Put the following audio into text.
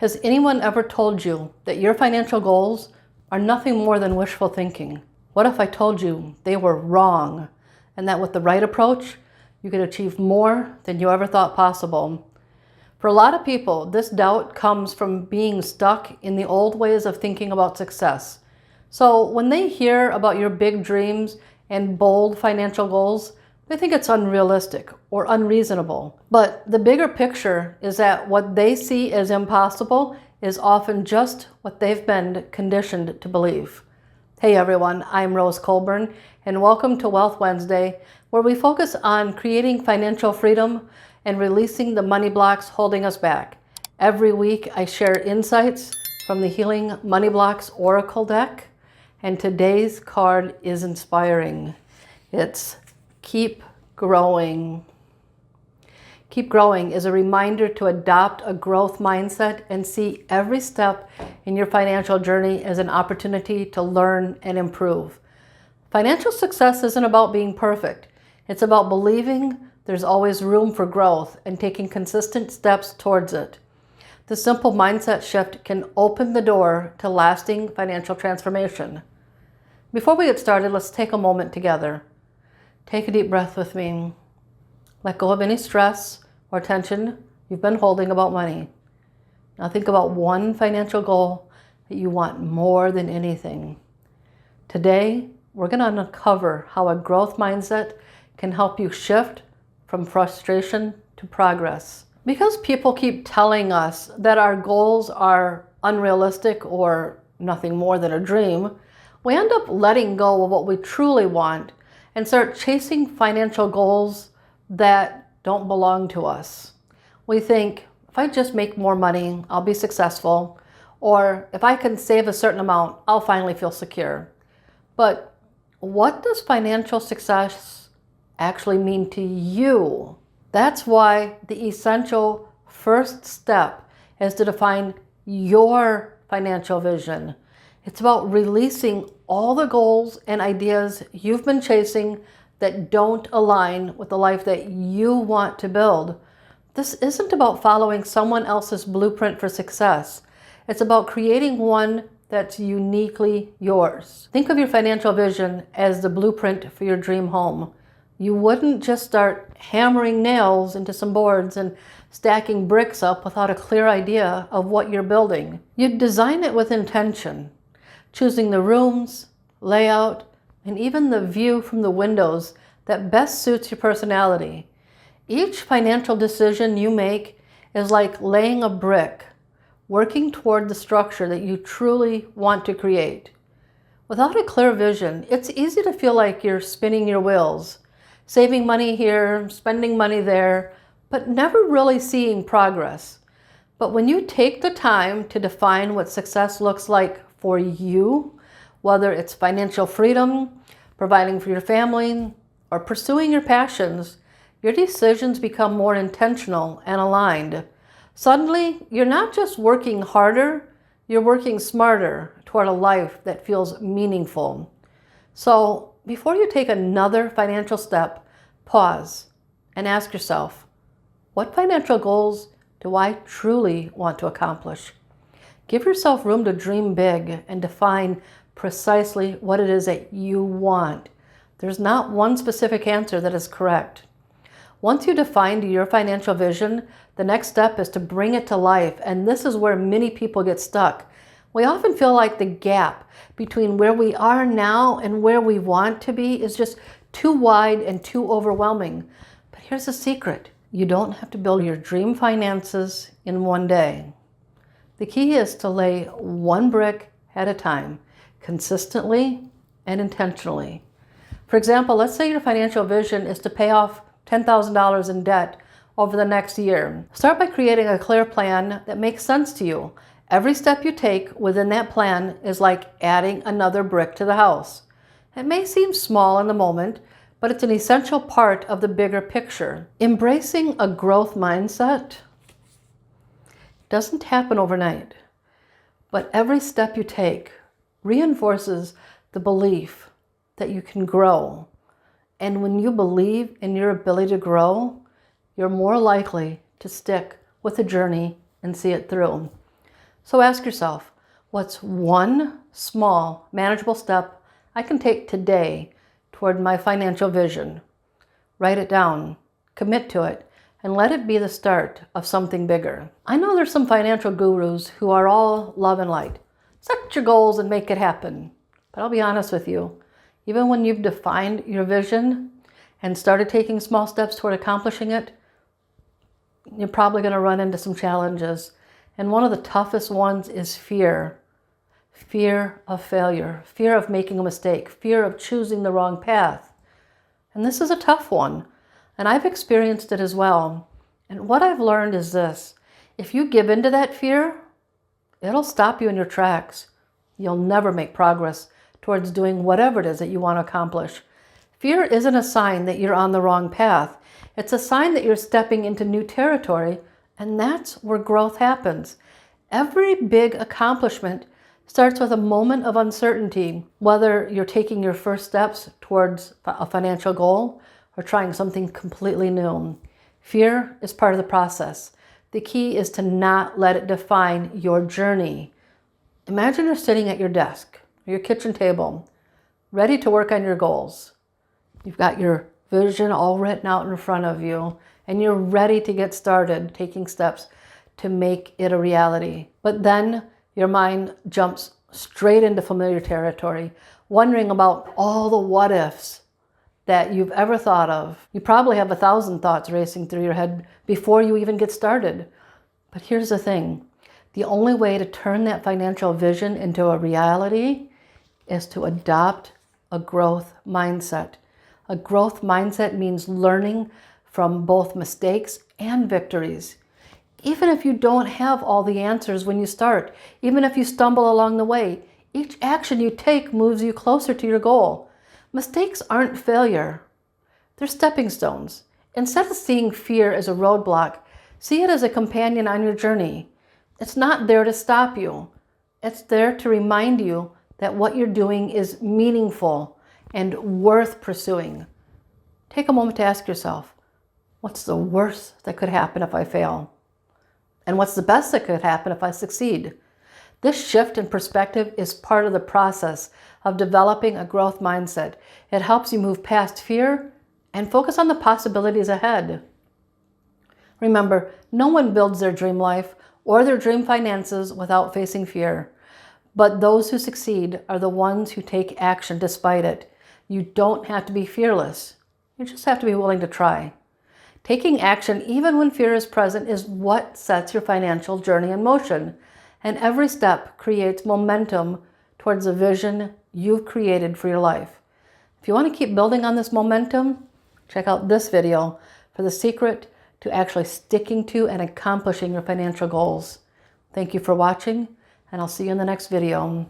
Has anyone ever told you that your financial goals are nothing more than wishful thinking? What if I told you they were wrong and that with the right approach, you could achieve more than you ever thought possible? For a lot of people, this doubt comes from being stuck in the old ways of thinking about success. So when they hear about your big dreams and bold financial goals, they think it's unrealistic or unreasonable. But the bigger picture is that what they see as impossible is often just what they've been conditioned to believe. Hey everyone, I'm Rose Colburn, and welcome to Wealth Wednesday, where we focus on creating financial freedom and releasing the money blocks holding us back. Every week I share insights from the Healing Money Blocks Oracle deck, and today's card is inspiring. It's Keep Growing. Keep growing is a reminder to adopt a growth mindset and see every step in your financial journey as an opportunity to learn and improve. Financial success isn't about being perfect. It's about believing there's always room for growth and taking consistent steps towards it. The simple mindset shift can open the door to lasting financial transformation. Before we get started, let's take a moment together. Take a deep breath with me. Let go of any stress or tension you've been holding about money. Now think about one financial goal that you want more than anything. Today, we're going to uncover how a growth mindset can help you shift from frustration to progress. Because people keep telling us that our goals are unrealistic or nothing more than a dream, we end up letting go of what we truly want and start chasing financial goals that don't belong to us. We think, if I just make more money, I'll be successful, or if I can save a certain amount, I'll finally feel secure. But what does financial success actually mean to you? That's why the essential first step is to define your financial vision. It's about releasing all the goals and ideas you've been chasing that don't align with the life that you want to build. This isn't about following someone else's blueprint for success. It's about creating one that's uniquely yours. Think of your financial vision as the blueprint for your dream home. You wouldn't just start hammering nails into some boards and stacking bricks up without a clear idea of what you're building. You'd design it with intention, choosing the rooms, layout, and even the view from the windows that best suits your personality. Each financial decision you make is like laying a brick, working toward the structure that you truly want to create. Without a clear vision, it's easy to feel like you're spinning your wheels, saving money here, spending money there, but never really seeing progress. But when you take the time to define what success looks like for you, whether it's financial freedom, providing for your family, or pursuing your passions, your decisions become more intentional and aligned. Suddenly, you're not just working harder, you're working smarter toward a life that feels meaningful. So, before you take another financial step, pause and ask yourself, what financial goals do I truly want to accomplish? Give yourself room to dream big and define precisely what it is that you want. There's not one specific answer that is correct. Once you define your financial vision, the next step is to bring it to life, and this is where many people get stuck. We often feel like the gap between where we are now and where we want to be is just too wide and too overwhelming. But here's the secret. You don't have to build your dream finances in one day. The key is to lay one brick at a time, consistently and intentionally. For example, let's say your financial vision is to pay off $10,000 in debt over the next year. Start by creating a clear plan that makes sense to you. Every step you take within that plan is like adding another brick to the house. It may seem small in the moment, but it's an essential part of the bigger picture. Embracing a growth mindset doesn't happen overnight, but every step you take reinforces the belief that you can grow. And when you believe in your ability to grow, you're more likely to stick with the journey and see it through. So ask yourself, what's one small, manageable step I can take today toward my financial vision? Write it down, commit to it, and let it be the start of something bigger. I know there's some financial gurus who are all love and light. Set your goals and make it happen. But I'll be honest with you, even when you've defined your vision and started taking small steps toward accomplishing it, you're probably going to run into some challenges. And one of the toughest ones is fear. Fear of failure, fear of making a mistake, fear of choosing the wrong path. And this is a tough one. And I've experienced it as well. And what I've learned is this: if you give into that fear, it'll stop you in your tracks. You'll never make progress towards doing whatever it is that you want to accomplish. Fear isn't a sign that you're on the wrong path. It's a sign that you're stepping into new territory, and that's where growth happens. Every big accomplishment starts with a moment of uncertainty, whether you're taking your first steps towards a financial goal or trying something completely new. Fear is part of the process. The key is to not let it define your journey. Imagine you're sitting at your desk or your kitchen table, ready to work on your goals. You've got your vision all written out in front of you, and you're ready to get started taking steps to make it a reality. But then your mind jumps straight into familiar territory, wondering about all the what ifs that you've ever thought of. You probably have 1,000 thoughts racing through your head before you even get started. But here's the thing. The only way to turn that financial vision into a reality is to adopt a growth mindset. A growth mindset means learning from both mistakes and victories. Even if you don't have all the answers when you start, even if you stumble along the way, each action you take moves you closer to your goal. Mistakes aren't failure. They're stepping stones. Instead of seeing fear as a roadblock, see it as a companion on your journey. It's not there to stop you. It's there to remind you that what you're doing is meaningful and worth pursuing. Take a moment to ask yourself, what's the worst that could happen if I fail? And what's the best that could happen if I succeed? This shift in perspective is part of the process of developing a growth mindset. It helps you move past fear and focus on the possibilities ahead. Remember, no one builds their dream life or their dream finances without facing fear. But those who succeed are the ones who take action despite it. You don't have to be fearless. You just have to be willing to try. Taking action even when fear is present is what sets your financial journey in motion. And every step creates momentum towards the vision you've created for your life. If you want to keep building on this momentum, check out this video for the secret to actually sticking to and accomplishing your financial goals. Thank you for watching, and I'll see you in the next video.